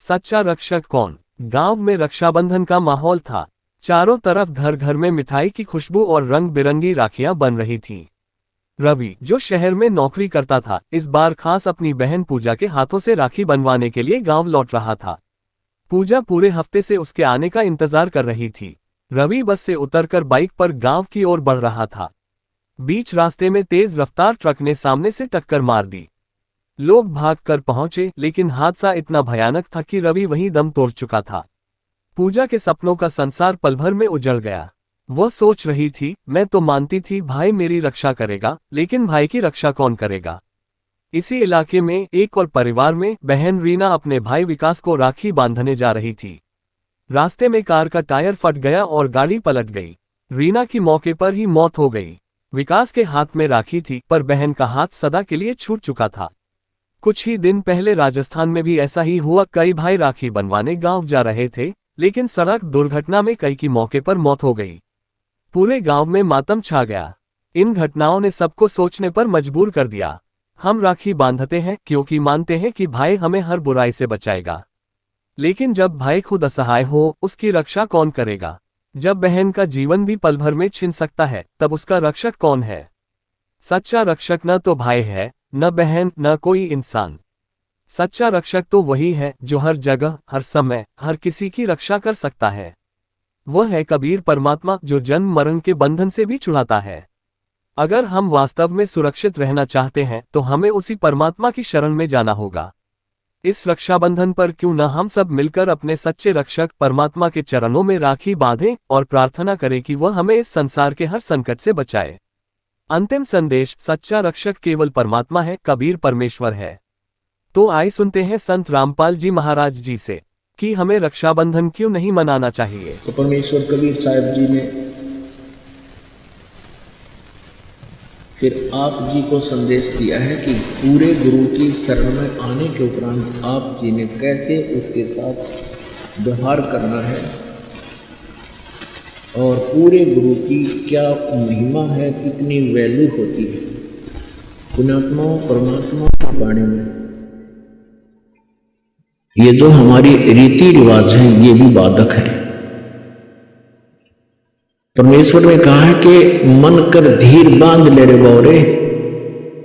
सच्चा रक्षक कौन? गांव में रक्षाबंधन का माहौल था। चारों तरफ घर घर में मिठाई की खुशबू और रंग बिरंगी राखियां बन रही थीं। रवि, जो शहर में नौकरी करता था, इस बार खास अपनी बहन पूजा के हाथों से राखी बनवाने के लिए गांव लौट रहा था। पूजा पूरे हफ्ते से उसके आने का इंतजार कर रही थी। रवि बस से उतरकर बाइक पर गांव की ओर बढ़ रहा था। बीच रास्ते में तेज रफ्तार ट्रक ने सामने से टक्कर मार दी। लोग भागकर पहुंचे, लेकिन हादसा इतना भयानक था कि रवि वहीं दम तोड़ चुका था। पूजा के सपनों का संसार पल भर में उजड़ गया। वह सोच रही थी, मैं तो मानती थी भाई मेरी रक्षा करेगा, लेकिन भाई की रक्षा कौन करेगा? इसी इलाके में एक और परिवार में बहन रीना अपने भाई विकास को राखी बांधने जा रही थी। रास्ते में कार का टायर फट गया और गाड़ी पलट गई। रीना की मौके पर ही मौत हो गई। विकास के हाथ में राखी थी, पर बहन का हाथ सदा के लिए छूट चुका था। कुछ ही दिन पहले राजस्थान में भी ऐसा ही हुआ। कई भाई राखी बनवाने गांव जा रहे थे, लेकिन सड़क दुर्घटना में कई की मौके पर मौत हो गई। पूरे गांव में मातम छा गया। इन घटनाओं ने सबको सोचने पर मजबूर कर दिया। हम राखी बांधते हैं क्योंकि मानते हैं कि भाई हमें हर बुराई से बचाएगा, लेकिन जब भाई खुद असहाय हो, उसकी रक्षा कौन करेगा? जब बहन का जीवन भी पल भर में छिन सकता है, तब उसका रक्षक कौन है? सच्चा रक्षक न तो भाई है, न बहन, न कोई इंसान। सच्चा रक्षक तो वही है जो हर जगह, हर समय, हर किसी की रक्षा कर सकता है। वह है कबीर परमात्मा, जो जन्म मरण के बंधन से भी छुड़ाता है। अगर हम वास्तव में सुरक्षित रहना चाहते हैं, तो हमें उसी परमात्मा की शरण में जाना होगा। इस रक्षाबंधन पर क्यों न हम सब मिलकर अपने सच्चे रक्षक परमात्मा के चरणों में राखी बांधें और प्रार्थना करें कि वह हमें इस संसार के हर संकट से बचाए। अंतिम संदेश, सच्चा रक्षक केवल परमात्मा है, कबीर परमेश्वर है। तो आइए सुनते हैं संत रामपाल जी महाराज जी से कि हमें रक्षाबंधन क्यों नहीं मनाना चाहिए। तो परमेश्वर कबीर साहब जी ने फिर आप जी को संदेश दिया है कि पूरे गुरु की शरण में आने के उपरांत आप जी ने कैसे उसके साथ व्यवहार करना है और पूरे गुरु की क्या महिमा है, कितनी वैल्यू होती है पुण्यात्मा परमात्मा की वाणी में। ये जो हमारी रीति रिवाज है, ये भी बाधक है। परमेश्वर ने कहा है कि मन कर धीर बांध ले रे बौरे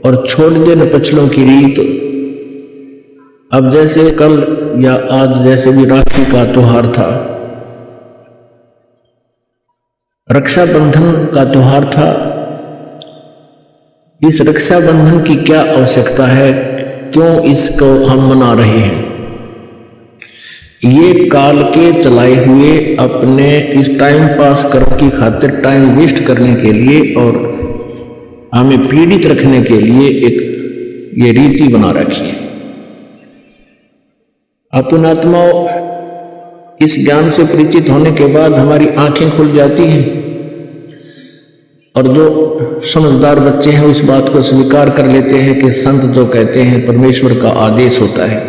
और छोड़ दे न पछलों की रीत। अब जैसे कल या आज जैसे भी राखी का त्योहार था, रक्षाबंधन का त्योहार था, इस रक्षाबंधन की क्या आवश्यकता है, क्यों इसको हम मना रहे हैं? ये काल के चलाए हुए अपने इस टाइम पास करने की खातिर, टाइम वेस्ट करने के लिए और हमें पीड़ित रखने के लिए एक ये रीति बना रखी है। अपन आत्माओं इस ज्ञान से परिचित होने के बाद हमारी आंखें खुल जाती हैं और जो समझदार बच्चे हैं उस बात को स्वीकार कर लेते हैं कि संत जो कहते हैं परमेश्वर का आदेश होता है,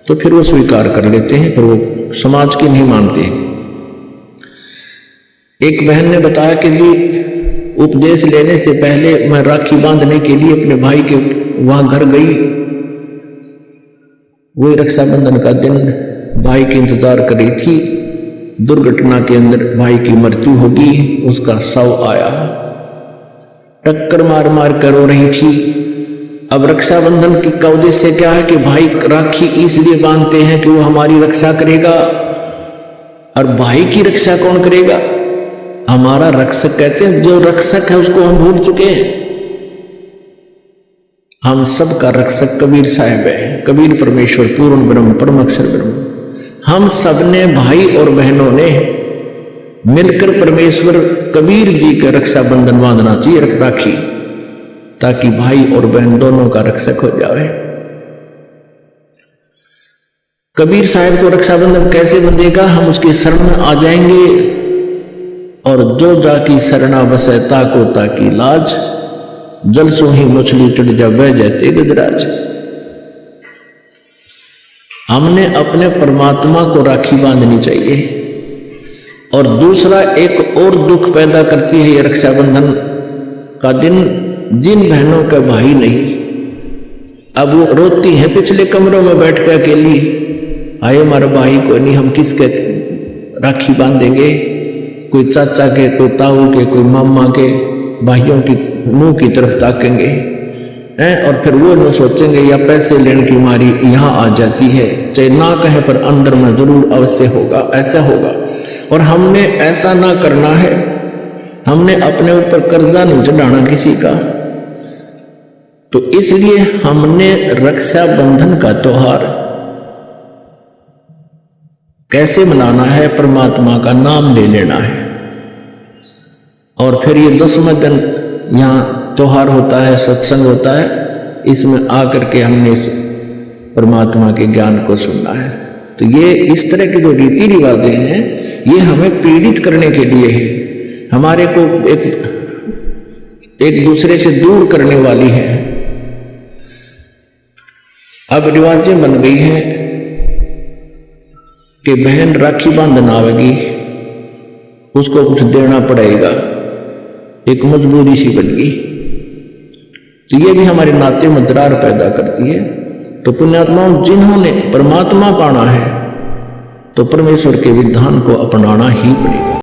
तो फिर वो स्वीकार कर लेते हैं, फिर वो समाज की नहीं मानते। एक बहन ने बताया कि जी उपदेश लेने से पहले मैं राखी बांधने के लिए अपने भाई के वहां घर गई। वही रक्षाबंधन का दिन भाई के इंतजार कर रही थी। दुर्घटना के अंदर भाई की मृत्यु होगी, उसका शव आया, टक्कर मार मार कर रो रही थी। अब रक्षाबंधन का उद्देश्य क्या है कि भाई राखी इसलिए बांधते हैं कि वो हमारी रक्षा करेगा। और भाई की रक्षा कौन करेगा? हमारा रक्षक कहते हैं, जो रक्षक है उसको हम भूल चुके हैं। हम सब का रक्षक कबीर साहब है, कबीर परमेश्वर पूर्ण ब्रह्म परम अक्षर ब्रह्म। हम सब ने भाई और बहनों ने मिलकर परमेश्वर कबीर जी का रक्षाबंधन बांधना चाहिए, राखी, ताकि भाई और बहन दोनों का रक्षक हो जाए। कबीर साहब को रक्षाबंधन कैसे बंधेगा? हम उसकी शरण में आ जाएंगे और जो जाकी शरणा बसे ताको ताकी लाज, जल सो ही मछली चढ़ जा बह जाते गजराज। हमने अपने परमात्मा को राखी बांधनी चाहिए। और दूसरा एक और दुख पैदा करती है ये रक्षाबंधन का दिन, जिन बहनों का भाई नहीं, अब वो रोती हैं पिछले कमरों में बैठ कर अकेली, आए हमारे भाई को नहीं, हम किसके राखी बांधेंगे, कोई चाचा के, कोई ताऊ के, कोई मामा के, भाइयों की मुंह की तरफ ताकेंगे हैं, और फिर वो न सोचेंगे या पैसे लेने की मारी यहाँ आ जाती है, चाहे ना कहे पर अंदर में जरूर अवश्य होगा, ऐसा होगा। और हमने ऐसा ना करना है, हमने अपने ऊपर कर्जा नहीं चढ़ाना किसी का। तो इसलिए हमने रक्षाबंधन का त्योहार कैसे मनाना है, परमात्मा का नाम ले लेना है। और फिर ये 10वें दिन यहाँ त्योहार होता है, सत्संग होता है, इसमें आकर के हमने इस परमात्मा के ज्ञान को सुनना है। तो ये इस तरह के जो रीति रिवाजें हैं, ये हमें पीड़ित करने के लिए है, हमारे को एक दूसरे से दूर करने वाली है। अब रिवाजें बन गई हैं कि बहन राखी बांधना आवेगी, उसको कुछ देना पड़ेगा, एक मजबूरी सी बन गई। तो ये भी हमारे नाते में दरार पैदा करती है। तो पुण्यात्माओं, जिन्होंने परमात्मा पाना है तो परमेश्वर के विधान को अपनाना ही पड़ेगा।